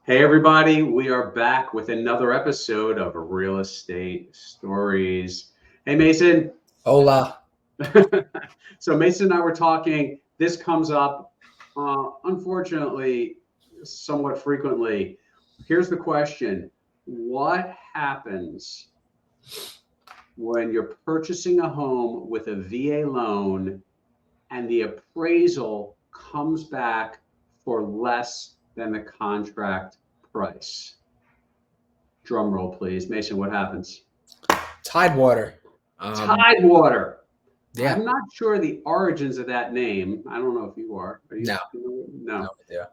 Hey, everybody, we are back with another episode of Real Estate Stories. Hey, Mason. Hola. So, Mason and I were talking. This comes up, unfortunately, somewhat frequently. Here's the question: what happens when you're purchasing a home with a VA loan and the appraisal comes back for less than the contract price? Drum roll, please. Mason, what happens? Tidewater. Tidewater. Yeah. I'm not sure the origins of that name. I don't know if you are. Are you? No. No. idea.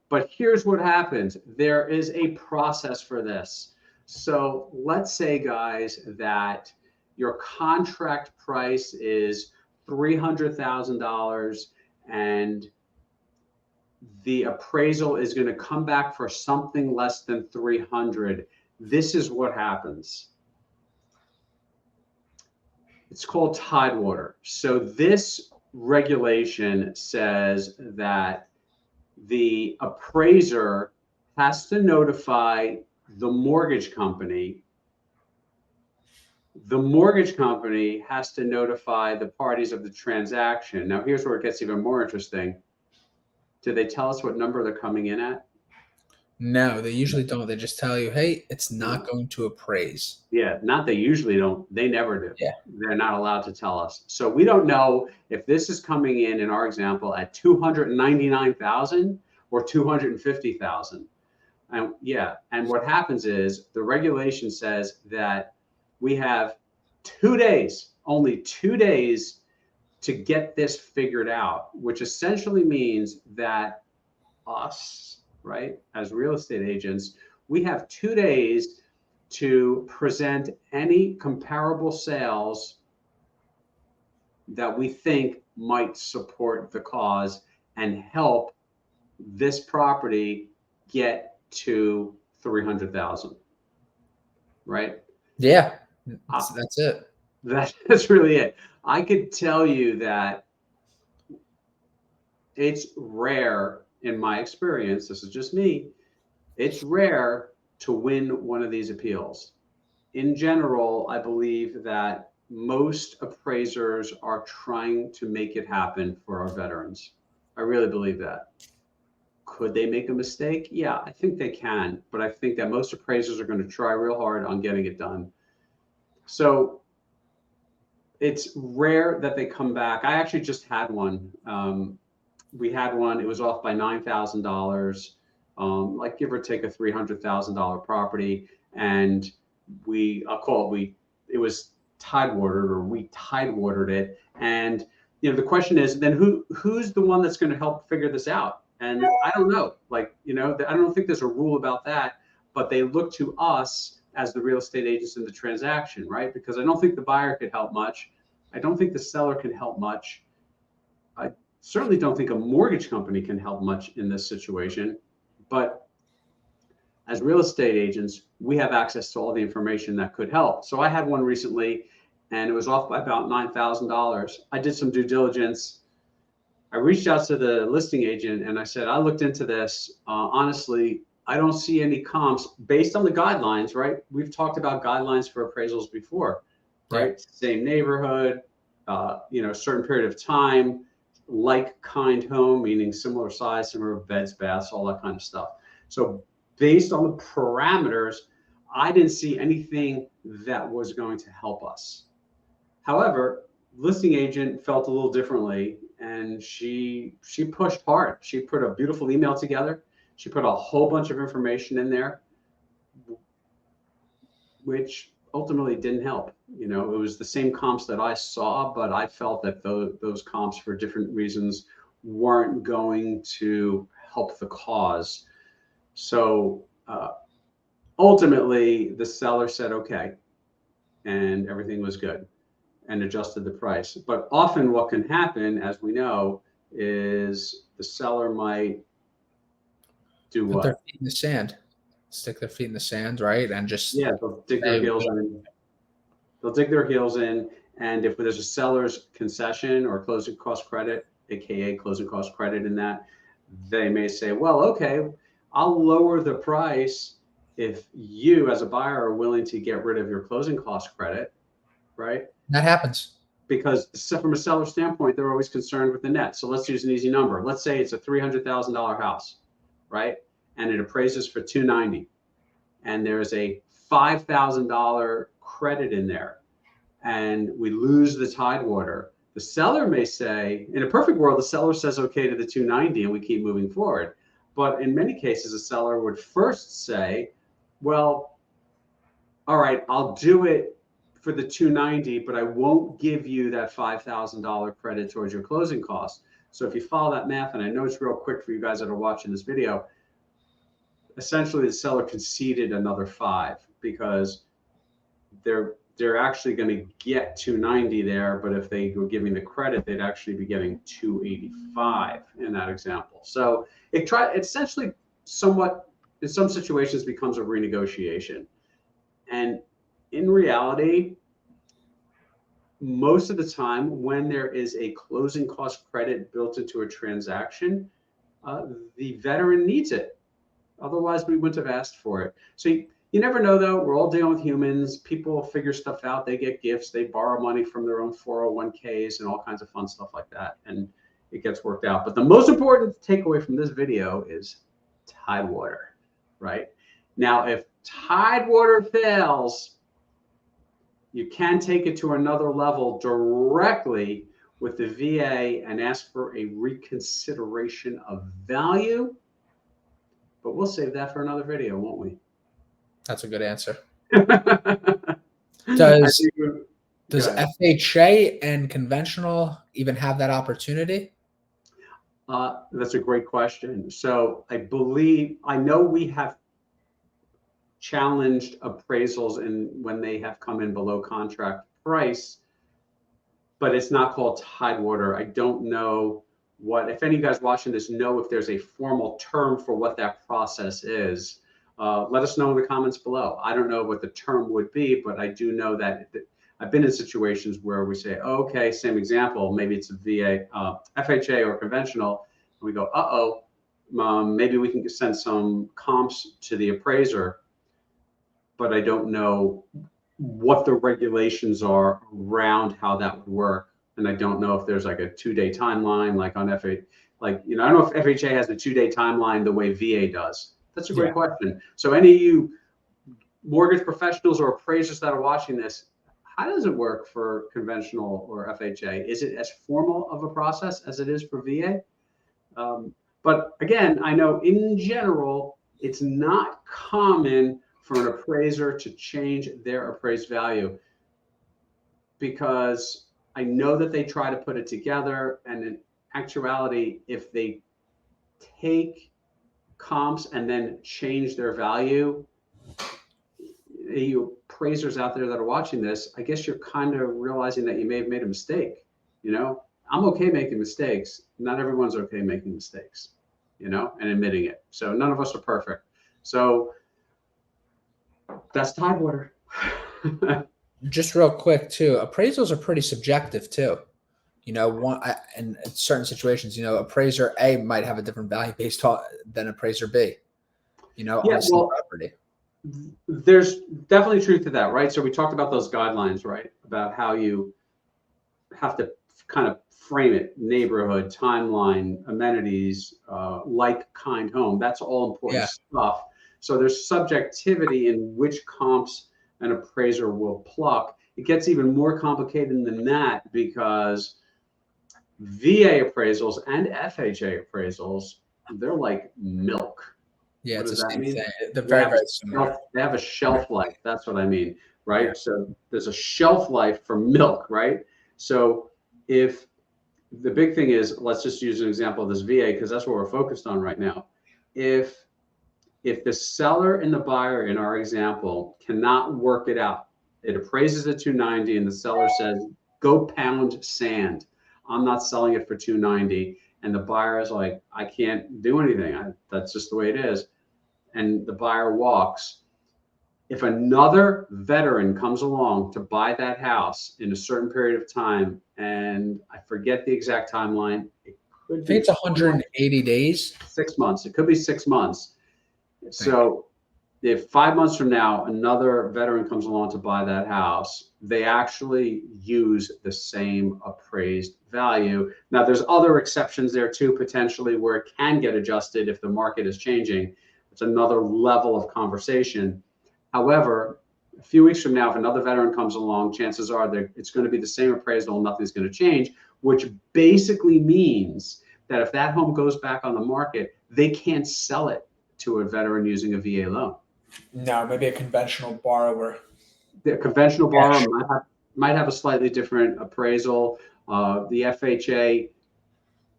But here's what happens. There is a process for this. So let's say, guys, that your contract price is $300,000 and the appraisal is going to come back for something less than 300. This is what happens. It's called Tidewater. So this regulation says that the appraiser has to notify the mortgage company. The mortgage company has to notify the parties of the transaction. Now, here's where it gets even more interesting. Do they tell us what number they're coming in at? No, they usually don't. They just tell you, hey, it's not going to appraise. Yeah, not they usually don't. They never do. Yeah. They're not allowed to tell us. So we don't know if this is coming in our example, at 299,000 or 250,000. And yeah, and what happens is the regulation says that we have 2 days, only 2 days to get this figured out, which essentially means that us, right, as real estate agents, we have 2 days to present any comparable sales that we think might support the cause and help this property get to 300,000, right? Yeah, that's it. That's really it. I could tell you that it's rare in my experience, this is just me, it's rare to win one of these appeals. In general, I believe that most appraisers are trying to make it happen for our veterans. I really believe that. Could they make a mistake? Yeah, I think they can, but I think that most appraisers are going to try real hard on getting it done. So it's rare that they come back. I actually just had one. We had one, it was off by $9,000, like give or take a $300,000 property. And it was tidewatered, or we tidewatered it. And, the question is then who's the one that's going to help figure this out? And I don't know, I don't think there's a rule about that, but they look to us as the real estate agents in the transaction, right? Because I don't think the buyer could help much. I don't think the seller can help much. I certainly don't think a mortgage company can help much in this situation, but as real estate agents, we have access to all the information that could help. So I had one recently and it was off by about $9,000. I did some due diligence. I reached out to the listing agent and I said, I looked into this. Honestly, I don't see any comps based on the guidelines, right? We've talked about guidelines for appraisals before, right? Yeah. Same neighborhood, certain period of time, like kind home, meaning similar size, similar beds, baths, all that kind of stuff. So based on the parameters, I didn't see anything that was going to help us. However, listing agent felt a little differently, and she pushed hard. She put a beautiful email together. She put a whole bunch of information in there, which ultimately didn't help. It was the same comps that I saw, but I felt that those comps for different reasons weren't going to help the cause. So ultimately, the seller said, okay, and everything was good and adjusted the price. But often what can happen, as we know, is the seller might do what? Put their feet in the sand. Stick their feet in the sand, right? And just they'll dig their heels in. They'll dig their heels in, and if there's a seller's concession or closing cost credit, aka closing cost credit in that, they may say, well, okay, I'll lower the price if you as a buyer are willing to get rid of your closing cost credit, right? That happens. Because from a seller standpoint, they're always concerned with the net. So let's use an easy number. Let's say it's a $300,000 house, right? And it appraises for $290,000, and there's a $5,000 credit in there, and we lose the Tidewater. The seller may say, in a perfect world, the seller says okay to the $290,000 and we keep moving forward. But in many cases, a seller would first say, well, all right, I'll do it for the $290,000, but I won't give you that $5,000 credit towards your closing costs. So if you follow that math, and I know it's real quick for you guys that are watching this video, essentially the seller conceded another $5,000 because they're actually going to get $290,000 there, but if they were giving the credit, they'd actually be getting $285,000 in that example. So it essentially somewhat in some situations becomes a renegotiation. And in reality, most of the time when there is a closing cost credit built into a transaction, the veteran needs it. Otherwise, we wouldn't have asked for it. So you never know, though. We're all dealing with humans. People figure stuff out. They get gifts. They borrow money from their own 401ks and all kinds of fun stuff like that. And it gets worked out. But the most important takeaway from this video is Tidewater, right? Now, if Tidewater fails, you can take it to another level directly with the VA and ask for a reconsideration of value. But we'll save that for another video, won't we? That's a good answer. Does FHA and conventional even have that opportunity? That's a great question. So I know we have challenged appraisals when they have come in below contract price, but it's not called Tidewater. I don't know if any of you guys watching this know if there's a formal term for what that process is. Let us know in the comments below. I don't know what the term would be, but I do know that I've been in situations where we say, oh, okay, same example, maybe it's a VA, FHA or conventional, and we go, maybe we can send some comps to the appraiser, but I don't know what the regulations are around how that would work. And I don't know if there's like a 2-day timeline, like on FHA, I don't know if FHA has a 2-day timeline the way VA does. That's a great question. So any of you mortgage professionals or appraisers that are watching this, how does it work for conventional or FHA? Is it as formal of a process as it is for VA? But again, I know in general, it's not common for an appraiser to change their appraised value, because I know that they try to put it together, and in actuality, if they take comps and then change their value, you appraisers out there that are watching this, I guess you're kind of realizing that you may have made a mistake. I'm okay making mistakes. Not everyone's okay making mistakes, and admitting it. So none of us are perfect. So that's Tidewater. Just real quick too, appraisals are pretty subjective too. In certain situations, appraiser A might have a different value based on than appraiser B. On the same property. There's definitely truth to that, right? So we talked about those guidelines, right? About how you have to kind of frame it: neighborhood, timeline, amenities, kind home. That's all important stuff. So there's subjectivity in which comps an appraiser will pluck. It gets even more complicated than that, because VA appraisals and FHA appraisals, they're like milk. Yeah, what it's does the that same mean? thing. They're very similar. They have a shelf life. That's what I mean, right? Yeah. So there's a shelf life for milk, right? So if the big thing is, let's just use an example of this VA, because that's what we're focused on right now. If the seller and the buyer in our example cannot work it out, it appraises at $290,000 and the seller says, go pound sand. I'm not selling it for $290,000. And the buyer is like, I can't do anything. That's just the way it is. And the buyer walks. If another veteran comes along to buy that house in a certain period of time, and I forget the exact timeline, it could be, I think it's 180 days. 6 months. It could be 6 months. So if 5 months from now, another veteran comes along to buy that house, they actually use the same appraised value. Now, there's other exceptions there too, potentially, where it can get adjusted if the market is changing. It's another level of conversation. However, a few weeks from now, if another veteran comes along, chances are that it's going to be the same appraisal and nothing's going to change, which basically means that if that home goes back on the market, they can't sell it to a veteran using a VA loan. No, maybe a conventional borrower. The conventional borrower might have a slightly different appraisal. The FHA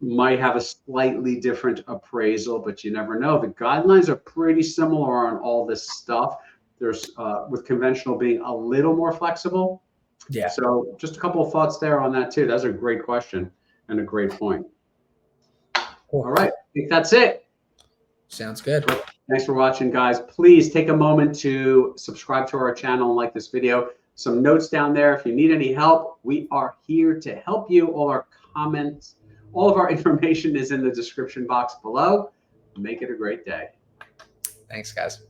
might have a slightly different appraisal, but you never know. The guidelines are pretty similar on all this stuff. There's with conventional being a little more flexible. Yeah. So just a couple of thoughts there on that too. That's a great question and a great point. Cool. All right, I think that's it. Sounds good. Thanks for watching, guys. Please take a moment to subscribe to our channel and like this video. Some notes down there. If you need any help, we are here to help you. All our comments, all of our information is in the description box below. Make it a great day. Thanks, guys.